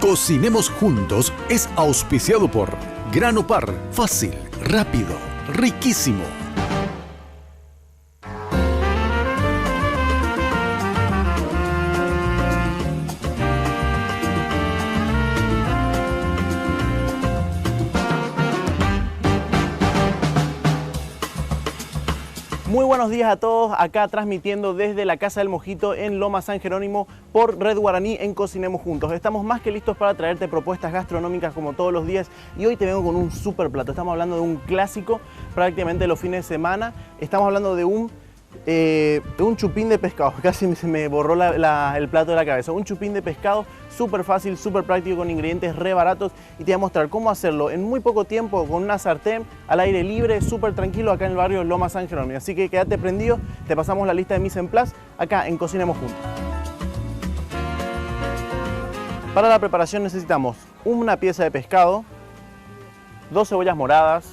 Cocinemos Juntos es auspiciado por Grano Par, fácil, rápido, riquísimo. Muy buenos días a todos, acá transmitiendo desde la Casa del Mojito en Loma San Jerónimo por Red Guaraní en Cocinemos Juntos. Estamos más que listos para traerte propuestas gastronómicas como todos los días y hoy te vengo con un super plato. Estamos hablando de un clásico prácticamente los fines de semana. Estamos hablando de un chupín de pescado. Casi se me borró el plato de la cabeza. Un chupín de pescado súper fácil, súper práctico, con ingredientes re baratos, y te voy a mostrar cómo hacerlo en muy poco tiempo con una sartén al aire libre, súper tranquilo, acá en el barrio Loma San Jerónimo. Así que quédate prendido, te pasamos la lista de mise en place acá en Cocinemos Juntos. Para la preparación necesitamos una pieza de pescado, 2 cebollas moradas,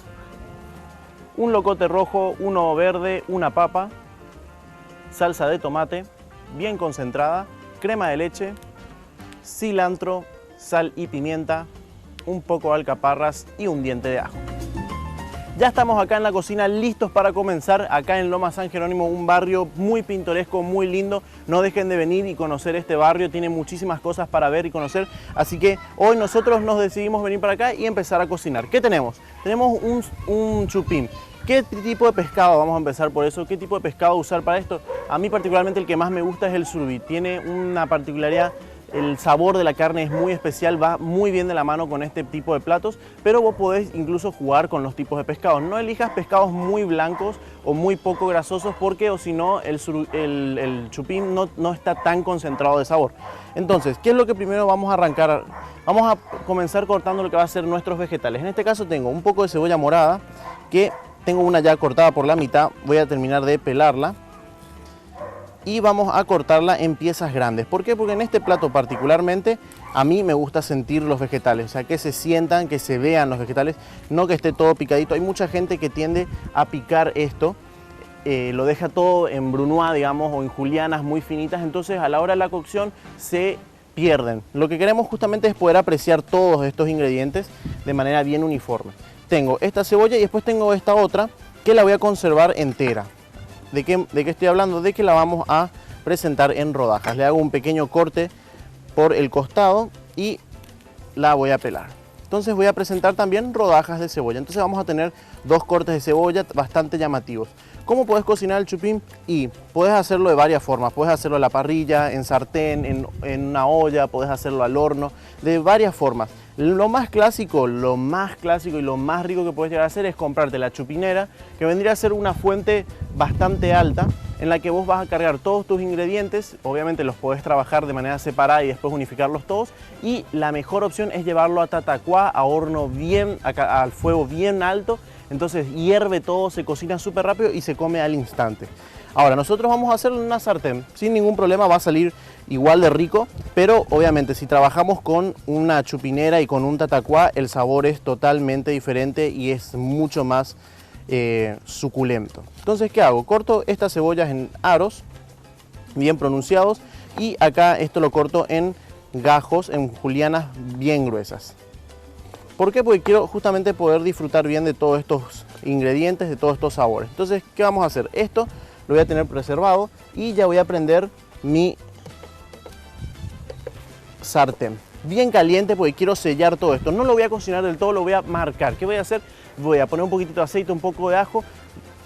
un locote rojo, uno verde, una papa, salsa de tomate bien concentrada, crema de leche, cilantro, sal y pimienta, un poco de alcaparras y un diente de ajo. Ya estamos acá en la cocina listos para comenzar, acá en Loma San Jerónimo, un barrio muy pintoresco, muy lindo. No dejen de venir y conocer este barrio, tiene muchísimas cosas para ver y conocer. Así que hoy nosotros nos decidimos venir para acá y empezar a cocinar. ¿Qué tenemos? Tenemos un chupín. ¿Qué tipo de pescado? Vamos a empezar por eso. ¿Qué tipo de pescado usar para esto? A mí particularmente el que más me gusta es el surubí. Tiene una particularidad, el sabor de la carne es muy especial, va muy bien de la mano con este tipo de platos, pero vos podés incluso jugar con los tipos de pescados. No elijas pescados muy blancos o muy poco grasosos, porque o si no el chupín no está tan concentrado de sabor. Entonces, ¿qué es lo que primero vamos a arrancar? Vamos a comenzar cortando lo que va a ser nuestros vegetales. En este caso tengo un poco de cebolla morada, que tengo una ya cortada por la mitad, voy a terminar de pelarla y vamos a cortarla en piezas grandes. ¿Por qué? Porque en este plato particularmente a mí me gusta sentir los vegetales, o sea, que se sientan, que se vean los vegetales, no que esté todo picadito. Hay mucha gente que tiende a picar esto, lo deja todo en brunoise, digamos, o en julianas muy finitas, entonces a la hora de la cocción se pierden. Lo que queremos justamente es poder apreciar todos estos ingredientes de manera bien uniforme. Tengo esta cebolla y después tengo esta otra que la voy a conservar entera. ¿De qué estoy hablando? De que la vamos a presentar en rodajas. Le hago un pequeño corte por el costado y la voy a pelar. Entonces voy a presentar también rodajas de cebolla. Entonces vamos a tener 2 cortes de cebolla bastante llamativos. ¿Cómo puedes cocinar el chupín? Y puedes hacerlo de varias formas. Puedes hacerlo a la parrilla, en sartén, en una olla, puedes hacerlo al horno, de varias formas. Lo más clásico y lo más rico que puedes llegar a hacer es comprarte la chupinera, que vendría a ser una fuente bastante alta en la que vos vas a cargar todos tus ingredientes. Obviamente los podés trabajar de manera separada y después unificarlos todos, y la mejor opción es llevarlo a tatacuá, a horno bien, al fuego bien alto. Entonces hierve todo, se cocina súper rápido y se come al instante. Ahora nosotros vamos a hacerlo en una sartén, sin ningún problema, va a salir igual de rico, pero obviamente si trabajamos con una chupinera y con un tatacuá, el sabor es totalmente diferente y es mucho más suculento. Entonces, ¿qué hago? Corto estas cebollas en aros bien pronunciados, y acá esto lo corto en gajos, en julianas bien gruesas. ¿Por qué? Porque quiero justamente poder disfrutar bien de todos estos ingredientes, de todos estos sabores. Entonces, ¿qué vamos a hacer? Esto lo voy a tener preservado y ya voy a prender mi sartén bien caliente, porque quiero sellar todo esto. No lo voy a cocinar del todo, lo voy a marcar. ¿Qué voy a hacer? Voy a poner un poquitito de aceite, un poco de ajo,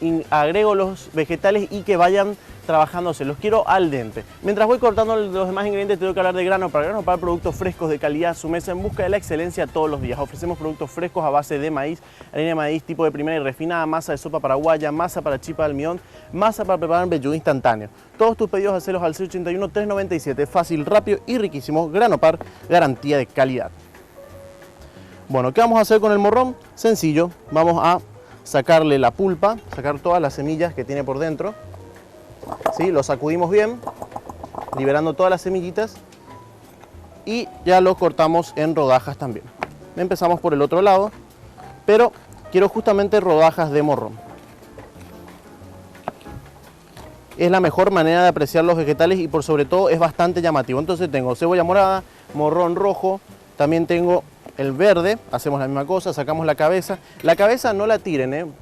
y agrego los vegetales y que vayan trabajándose, los quiero al dente. Mientras voy cortando los demás ingredientes, tengo que hablar de Grano Par, productos frescos de calidad a su mesa, en busca de la excelencia todos los días. Ofrecemos productos frescos a base de maíz, harina de maíz tipo de primera y refinada, masa de sopa paraguaya, masa para chipa de almidón, masa para preparar vellú instantáneo. Todos tus pedidos hacelos al 081-397, fácil, rápido y riquísimo. Grano Par, garantía de calidad. Bueno, ¿qué vamos a hacer con el morrón? Sencillo, vamos a sacarle la pulpa, sacar todas las semillas que tiene por dentro. ¿Sí? Lo sacudimos bien, liberando todas las semillitas, y ya lo cortamos en rodajas también. Empezamos por el otro lado, pero quiero justamente rodajas de morrón. Es la mejor manera de apreciar los vegetales y por sobre todo es bastante llamativo. Entonces tengo cebolla morada, morrón rojo, También tengo el verde, hacemos la misma cosa, sacamos la cabeza. La cabeza no la tiren,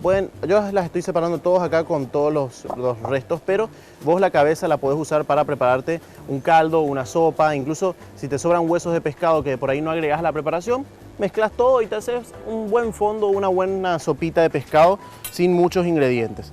yo las estoy separando todos acá con todos los restos, pero vos la cabeza la podés usar para prepararte un caldo, una sopa, incluso si te sobran huesos de pescado que por ahí no agregás a la preparación, mezclas todo y te haces un buen fondo, una buena sopita de pescado sin muchos ingredientes.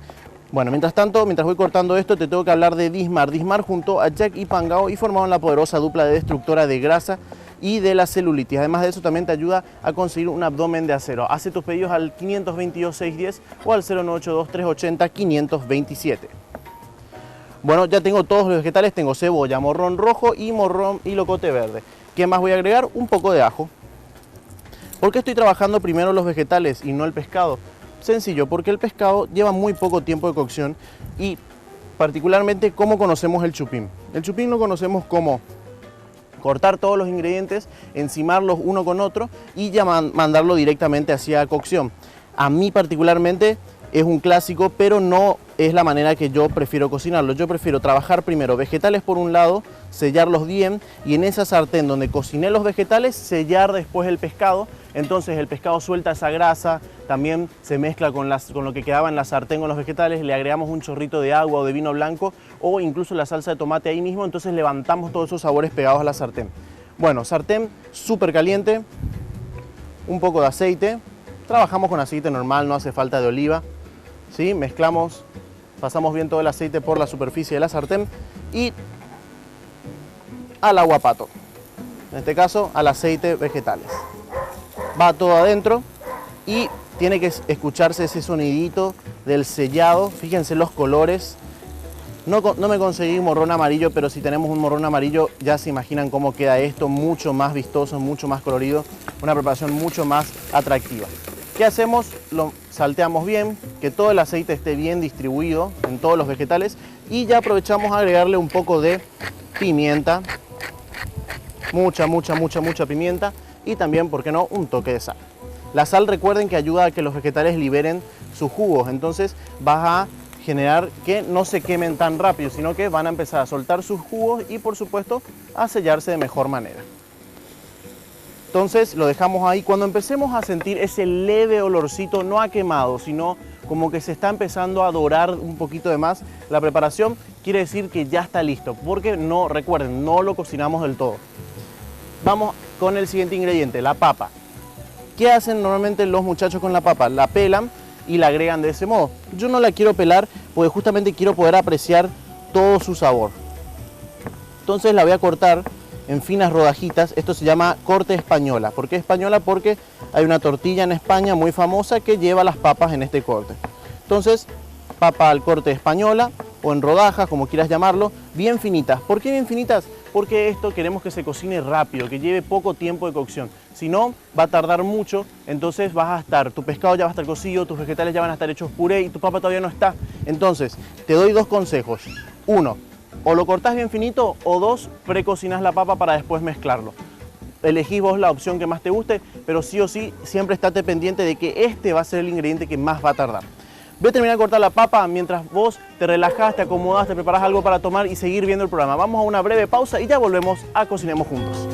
Bueno, mientras tanto, mientras voy cortando esto, te tengo que hablar de Dismar. Dismar junto a Jack y Pangao y formaron la poderosa dupla de destructora de grasa y de la celulitis. Además de eso, también te ayuda a conseguir un abdomen de acero. Hace tus pedidos al 522-610 o al 0982-380-527. Bueno, ya tengo todos los vegetales. Tengo cebolla, morrón rojo y morrón y locote verde. ¿Qué más voy a agregar? Un poco de ajo. ¿Por qué estoy trabajando primero los vegetales y no el pescado? Sencillo, porque el pescado lleva muy poco tiempo de cocción y particularmente, ¿cómo conocemos el chupín? El chupín lo conocemos como cortar todos los ingredientes, encimarlos uno con otro y ya mandarlo directamente hacia cocción. A mí particularmente es un clásico, pero no es la manera que yo prefiero cocinarlo. Yo prefiero trabajar primero vegetales por un lado, sellarlos bien y en esa sartén donde cociné los vegetales, sellar después el pescado. Entonces el pescado suelta esa grasa, también se mezcla con lo que quedaba en la sartén con los vegetales, le agregamos un chorrito de agua o de vino blanco o incluso la salsa de tomate ahí mismo, entonces levantamos todos esos sabores pegados a la sartén. Bueno, sartén súper caliente, un poco de aceite, trabajamos con aceite normal, no hace falta de oliva. ¿Sí? Mezclamos, pasamos bien todo el aceite por la superficie de la sartén y al agua pato, en este caso al aceite vegetales. Va todo adentro y tiene que escucharse ese sonidito del sellado. Fíjense los colores. No me conseguí morrón amarillo, pero si tenemos un morrón amarillo ya se imaginan cómo queda esto, mucho más vistoso, mucho más colorido, una preparación mucho más atractiva. ¿Qué hacemos? Lo salteamos bien, que todo el aceite esté bien distribuido en todos los vegetales y ya aprovechamos a agregarle un poco de pimienta, mucha pimienta y también, ¿por qué no?, un toque de sal. La sal, recuerden que ayuda a que los vegetales liberen sus jugos, entonces vas a generar que no se quemen tan rápido, sino que van a empezar a soltar sus jugos y por supuesto a sellarse de mejor manera. Entonces lo dejamos ahí. Cuando empecemos a sentir ese leve olorcito, no a quemado, sino como que se está empezando a dorar un poquito de más la preparación, quiere decir que ya está listo, porque no, recuerden, no lo cocinamos del todo. Vamos con el siguiente ingrediente, la papa. ¿Qué hacen normalmente los muchachos con la papa? La pelan y la agregan de ese modo. Yo no la quiero pelar porque justamente quiero poder apreciar todo su sabor. Entonces la voy a cortar en finas rodajitas. Esto se llama corte española. ¿Por qué española? Porque hay una tortilla en España muy famosa que lleva las papas en este corte. Entonces, papa al corte española o en rodajas, como quieras llamarlo, bien finitas. ¿Por qué bien finitas? Porque esto queremos que se cocine rápido, que lleve poco tiempo de cocción. Si no, va a tardar mucho, entonces tu pescado ya va a estar cocido, tus vegetales ya van a estar hechos puré y tu papa todavía no está. Entonces, te doy dos consejos. Uno, o lo cortás bien finito, o dos, precocinas la papa para después mezclarlo. Elegís vos la opción que más te guste, pero sí o sí, siempre estate pendiente de que este va a ser el ingrediente que más va a tardar. Voy a terminar de cortar la papa mientras vos te relajás, te acomodás, te preparás algo para tomar y seguir viendo el programa. Vamos a una breve pausa y ya volvemos a Cocinemos Juntos.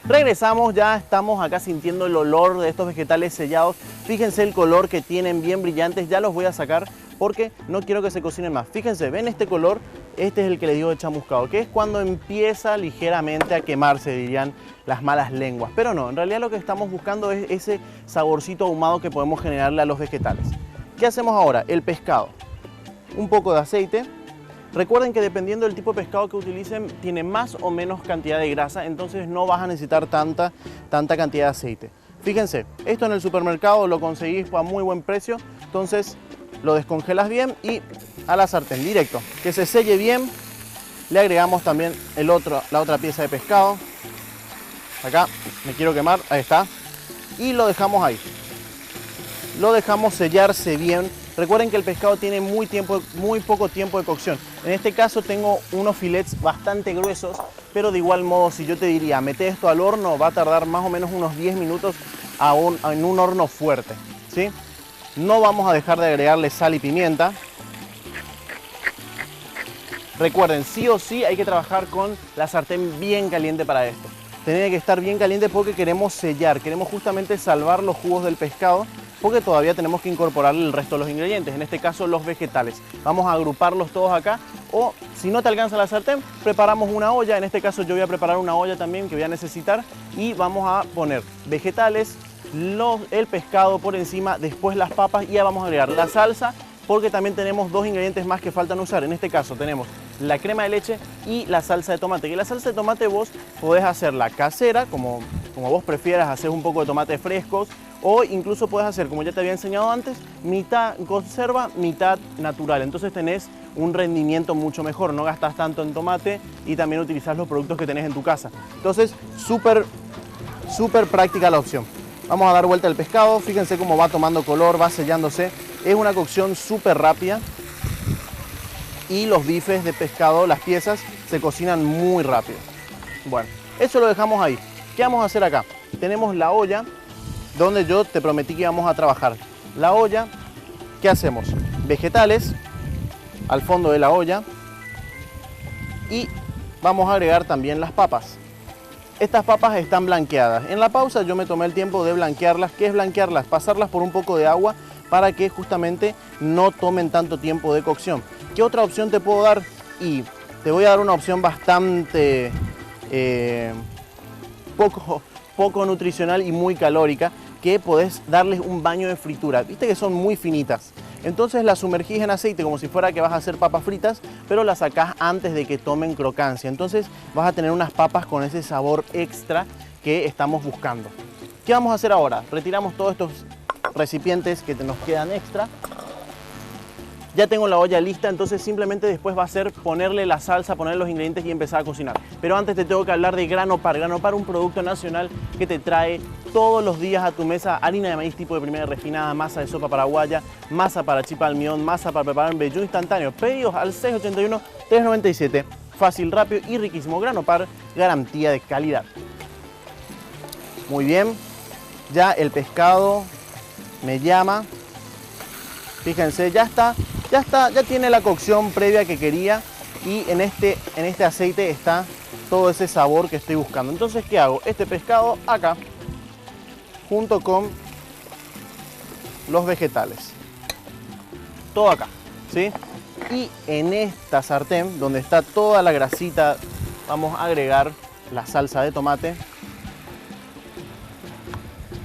Regresamos, ya estamos acá sintiendo el olor de estos vegetales sellados. Fíjense el color que tienen, bien brillantes. Ya los voy a sacar porque no quiero que se cocinen más. Fíjense, ven este color, este es el que les digo de chamuscado, que es cuando empieza ligeramente a quemarse, dirían las malas lenguas. Pero no, en realidad lo que estamos buscando es ese saborcito ahumado que podemos generarle a los vegetales. ¿Qué hacemos ahora? El pescado. Un poco de aceite. Recuerden que dependiendo del tipo de pescado que utilicen, tiene más o menos cantidad de grasa, entonces no vas a necesitar tanta cantidad de aceite. Fíjense, esto en el supermercado lo conseguís a muy buen precio, entonces lo descongelas bien y a la sartén directo. Que se selle bien, le agregamos también la otra pieza de pescado. Acá me quiero quemar, ahí está. Y lo dejamos ahí. Lo dejamos sellarse bien. Recuerden que el pescado tiene muy poco tiempo de cocción. En este caso tengo unos filets bastante gruesos, pero de igual modo si yo te diría, mete esto al horno, va a tardar más o menos unos 10 minutos en un horno fuerte, ¿sí? No vamos a dejar de agregarle sal y pimienta. Recuerden, sí o sí hay que trabajar con la sartén bien caliente para esto. Tiene que estar bien caliente porque queremos sellar, queremos justamente salvar los jugos del pescado, porque todavía tenemos que incorporarle el resto de los ingredientes, en este caso los vegetales. Vamos a agruparlos todos acá, o si no te alcanza la sartén, preparamos una olla. En este caso yo voy a preparar una olla también que voy a necesitar, y vamos a poner vegetales, el pescado por encima, después las papas, y ya vamos a agregar la salsa, porque también tenemos dos ingredientes más que faltan usar. En este caso tenemos la crema de leche y la salsa de tomate. Que la salsa de tomate vos podés hacerla casera, como vos prefieras, hacer un poco de tomate frescos, o incluso puedes hacer, como ya te había enseñado antes, mitad conserva, mitad natural. Entonces tenés un rendimiento mucho mejor, no gastas tanto en tomate y también utilizás los productos que tenés en tu casa. Entonces, súper práctica la opción. Vamos a dar vuelta al pescado, fíjense cómo va tomando color, va sellándose. Es una cocción súper rápida y los bifes de pescado, las piezas, se cocinan muy rápido. Bueno, eso lo dejamos ahí. ¿Qué vamos a hacer acá? Tenemos la olla donde yo te prometí que íbamos a trabajar. La olla, ¿qué hacemos? Vegetales al fondo de la olla y vamos a agregar también las papas. Estas papas están blanqueadas. En la pausa yo me tomé el tiempo de blanquearlas. ¿Qué es blanquearlas? Pasarlas por un poco de agua para que justamente no tomen tanto tiempo de cocción. ¿Qué otra opción te puedo dar? Y te voy a dar una opción bastante poco nutricional y muy calórica, que podés darles un baño de fritura. Viste que son muy finitas. Entonces las sumergís en aceite como si fuera que vas a hacer papas fritas, pero las sacás antes de que tomen crocancia. Entonces vas a tener unas papas con ese sabor extra que estamos buscando. ¿Qué vamos a hacer ahora? Retiramos todos estos recipientes que nos quedan extra. Ya tengo la olla lista, entonces simplemente después va a ser ponerle la salsa, poner los ingredientes y empezar a cocinar. Pero antes te tengo que hablar de Grano Par. Grano Par, un producto nacional que te trae todos los días a tu mesa harina de maíz tipo de primera refinada, masa de sopa paraguaya, masa para chipa de almidón, masa para preparar en vellú instantáneo. Pedidos al 681-397. Fácil, rápido y riquísimo. Grano Par, garantía de calidad. Muy bien, ya el pescado me llama. Fíjense, ya tiene la cocción previa que quería, y en este aceite está todo ese sabor que estoy buscando. Entonces, ¿qué hago? Este pescado acá, junto con los vegetales. Todo acá, ¿sí? Y en esta sartén, donde está toda la grasita, vamos a agregar la salsa de tomate.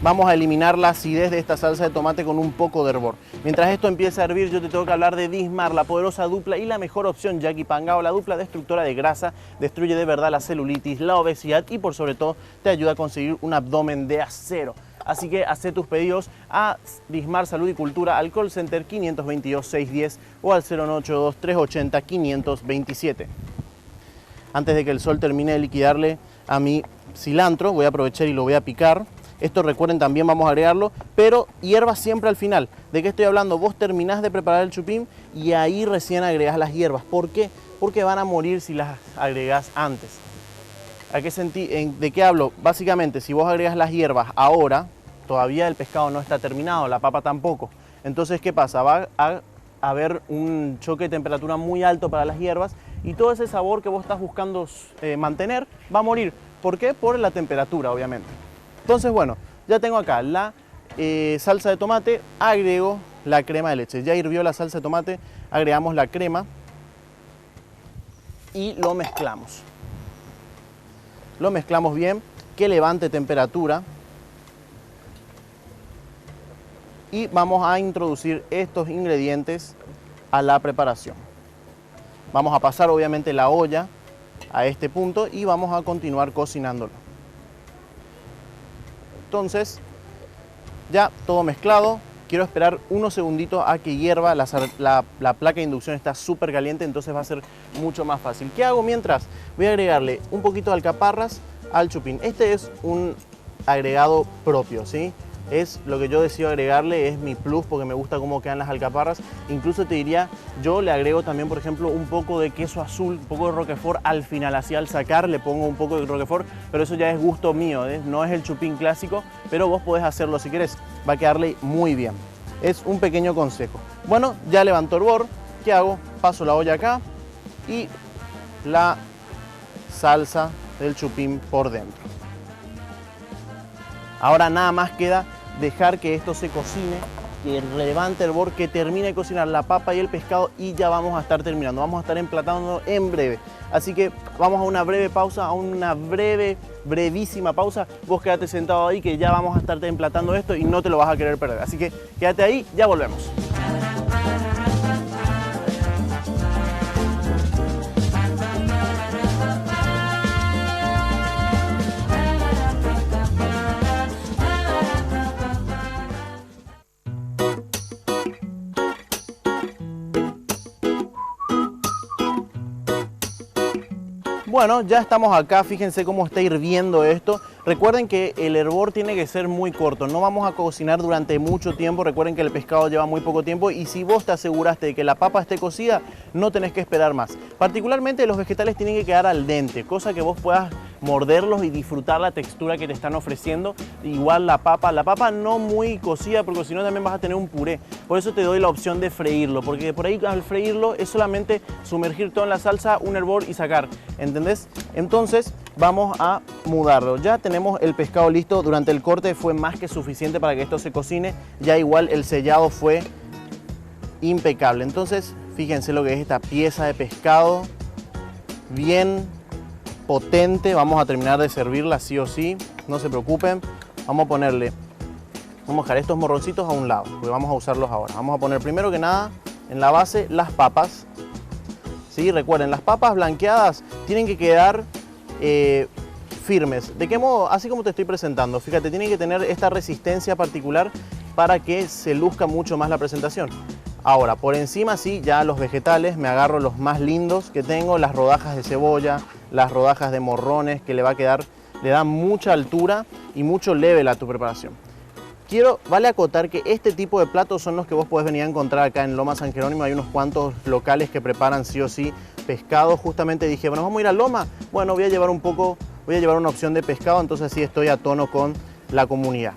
Vamos a eliminar la acidez de esta salsa de tomate con un poco de hervor. Mientras esto empieza a hervir, yo te tengo que hablar de Dismar, la poderosa dupla y la mejor opción, Yaqui Pangao, la dupla destructora de grasa, destruye de verdad la celulitis, la obesidad y por sobre todo te ayuda a conseguir un abdomen de acero. Así que haz tus pedidos a Dismar Salud y Cultura al call center 522-610 o al 0982-380-527. Antes de que el sol termine de liquidarle a mi cilantro, voy a aprovechar y lo voy a picar. Esto, recuerden, también vamos a agregarlo, pero hierbas siempre al final. ¿De qué estoy hablando? Vos terminás de preparar el chupín y ahí recién agregás las hierbas. ¿Por qué? Porque van a morir si las agregás antes. ¿De qué hablo? Básicamente, si vos agregás las hierbas ahora, todavía el pescado no está terminado, la papa tampoco. Entonces, ¿qué pasa? Va a haber un choque de temperatura muy alto para las hierbas y todo ese sabor que vos estás buscando mantener va a morir. ¿Por qué? Por la temperatura, obviamente. Entonces, bueno, ya tengo acá la salsa de tomate, agrego la crema de leche. Ya hirvió la salsa de tomate, agregamos la crema y lo mezclamos. Lo mezclamos bien, que levante temperatura. Y vamos a introducir estos ingredientes a la preparación. Vamos a pasar obviamente la olla a este punto y vamos a continuar cocinándolo. Entonces, ya todo mezclado, quiero esperar unos segunditos a que hierva. La placa de inducción está súper caliente, entonces va a ser mucho más fácil. ¿Qué hago mientras? Voy a agregarle un poquito de alcaparras al chupín. Este es un agregado propio, ¿sí? es lo que yo decido agregarle, es mi plus porque me gusta cómo quedan las alcaparras. Incluso te diría, yo le agrego también, por ejemplo, un poco de queso azul, un poco de roquefort al final, así al sacar le pongo un poco de roquefort, pero eso ya es gusto mío, no es el chupín clásico, pero vos podés hacerlo si querés, va a quedarle muy bien. Es un pequeño consejo. Bueno, ya levantó hervor, ¿qué hago? Paso la olla acá y la salsa del chupín por dentro. Ahora nada más queda dejar que esto se cocine, que levante hervor, que termine de cocinar la papa y el pescado y ya vamos a estar terminando. Vamos a estar emplatando en breve. Así que vamos a una breve pausa, a una brevísima pausa. Vos quédate sentado ahí que ya vamos a estar emplatando esto y no te lo vas a querer perder. Así que quédate ahí, ya volvemos. Bueno, ya estamos acá, fíjense cómo está hirviendo esto. Recuerden que el hervor tiene que ser muy corto, no vamos a cocinar durante mucho tiempo. Recuerden que el pescado lleva muy poco tiempo y si vos te aseguraste de que la papa esté cocida, no tenés que esperar más. Particularmente los vegetales tienen que quedar al dente, cosa que vos puedas morderlos y disfrutar la textura que te están ofreciendo. Igual la papa no muy cocida porque si no también vas a tener un puré. Por eso te doy la opción de freírlo, porque por ahí al freírlo es solamente sumergir todo en la salsa, un hervor y sacar, ¿entendés? Entonces vamos a mudarlo. Ya tenemos el pescado listo, durante el corte fue más que suficiente para que esto se cocine. Ya igual el sellado fue impecable. Entonces fíjense lo que es esta pieza de pescado, bien potente. Vamos a terminar de servirla sí o sí, no se preocupen. Vamos a dejar estos morroncitos a un lado, porque vamos a usarlos ahora. Vamos a poner primero que nada en la base las papas. ¿Sí? Recuerden, las papas blanqueadas tienen que quedar firmes. ¿De qué modo? Así como te estoy presentando. Fíjate, tienen que tener esta resistencia particular para que se luzca mucho más la presentación. Ahora, por encima sí, ya los vegetales, me agarro los más lindos que tengo, las rodajas de cebolla, las rodajas de morrones, que le va a quedar, le da mucha altura y mucho level a tu preparación. Vale acotar que este tipo de platos son los que vos podés venir a encontrar acá en Loma San Jerónimo. Hay unos cuantos locales que preparan sí o sí pescado. Justamente dije, bueno, vamos a ir a Loma. Bueno, voy a llevar una opción de pescado, entonces así estoy a tono con la comunidad.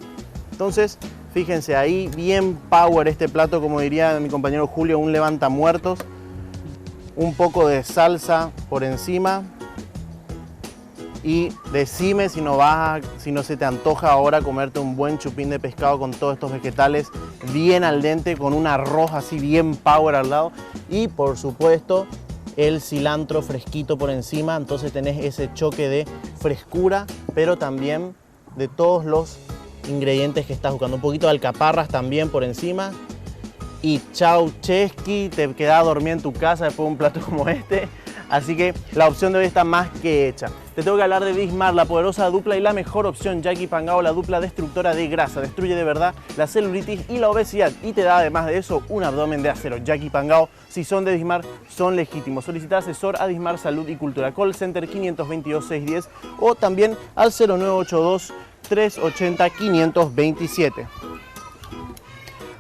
Entonces, fíjense ahí, bien power este plato, como diría mi compañero Julio, un levantamuertos. Un poco de salsa por encima. Y decime si no se te antoja ahora comerte un buen chupín de pescado con todos estos vegetales bien al dente, con un arroz así bien power al lado. Y por supuesto el cilantro fresquito por encima, entonces tenés ese choque de frescura, pero también de todos los ingredientes que estás buscando. Un poquito de alcaparras también por encima. Y chau chesky, te quedás dormir en tu casa después de un plato como este. Así que la opción de hoy está más que hecha. Te tengo que hablar de Dismar, la poderosa dupla y la mejor opción. Jackie Pangao, la dupla destructora de grasa. Destruye de verdad la celulitis y la obesidad. Y te da además de eso un abdomen de acero. Jackie Pangao, si son de Dismar, son legítimos. Solicita asesor a Dismar Salud y Cultura. Call Center 522-610 o también al 0982-380-527.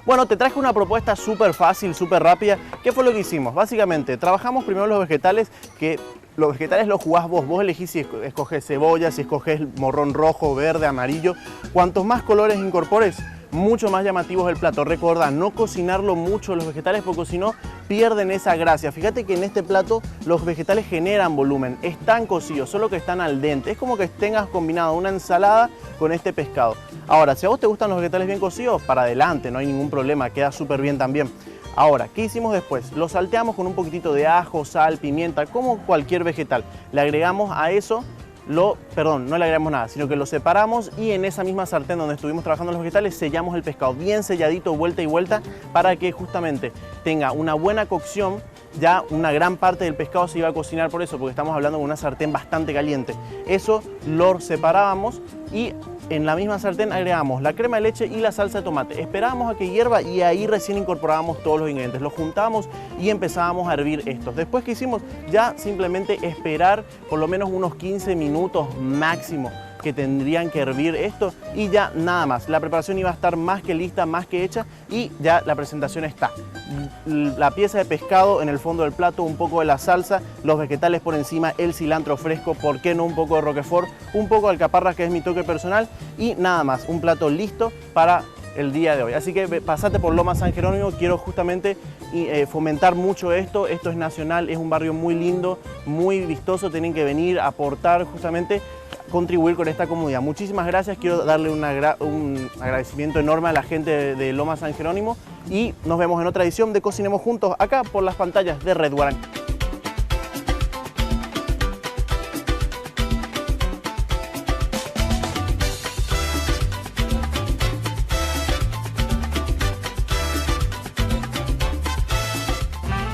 Bueno, te traje una propuesta súper fácil, súper rápida. ¿Qué fue lo que hicimos? Básicamente, trabajamos primero los vegetales, que los vegetales los jugás vos. Vos elegís si escoges cebolla, si escoges morrón rojo, verde, amarillo. Cuantos más colores incorpores, mucho más llamativo es el plato. Recuerda, no cocinarlo mucho los vegetales porque si no pierden esa gracia. Fíjate que en este plato los vegetales generan volumen, están cocidos, solo que están al dente. Es como que tengas combinado una ensalada con este pescado. Ahora, si a vos te gustan los vegetales bien cocidos, para adelante, no hay ningún problema, queda súper bien también. Ahora, ¿qué hicimos después? Lo salteamos con un poquitito de ajo, sal, pimienta, como cualquier vegetal. Le agregamos a eso, no le agregamos nada, sino que lo separamos y en esa misma sartén donde estuvimos trabajando los vegetales sellamos el pescado bien selladito, vuelta y vuelta, para que justamente tenga una buena cocción. Ya una gran parte del pescado se iba a cocinar por eso, porque estamos hablando de una sartén bastante caliente. Eso lo separábamos y en la misma sartén agregamos la crema de leche y la salsa de tomate. Esperábamos a que hierva y ahí recién incorporábamos todos los ingredientes. Los juntábamos y empezábamos a hervir estos. Después, ¿qué hicimos? Ya simplemente esperar por lo menos unos 15 minutos máximo. que tendrían que hervir esto y ya nada más. La preparación iba a estar más que lista, más que hecha y ya la presentación está. La pieza de pescado en el fondo del plato, un poco de la salsa, los vegetales por encima, el cilantro fresco, por qué no un poco de roquefort, un poco de alcaparras que es mi toque personal y nada más, un plato listo para el día de hoy. Así que pasate por Lomas San Jerónimo, quiero justamente fomentar mucho esto es nacional, es un barrio muy lindo, muy vistoso, tienen que venir a aportar justamente, contribuir con esta comunidad. Muchísimas gracias, quiero darle un agradecimiento enorme a la gente de Lomas San Jerónimo y nos vemos en otra edición de Cocinemos Juntos acá por las pantallas de Red Guarán.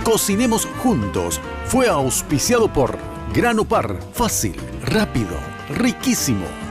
Cocinemos Juntos fue auspiciado por Grano Par, fácil, rápido, riquísimo.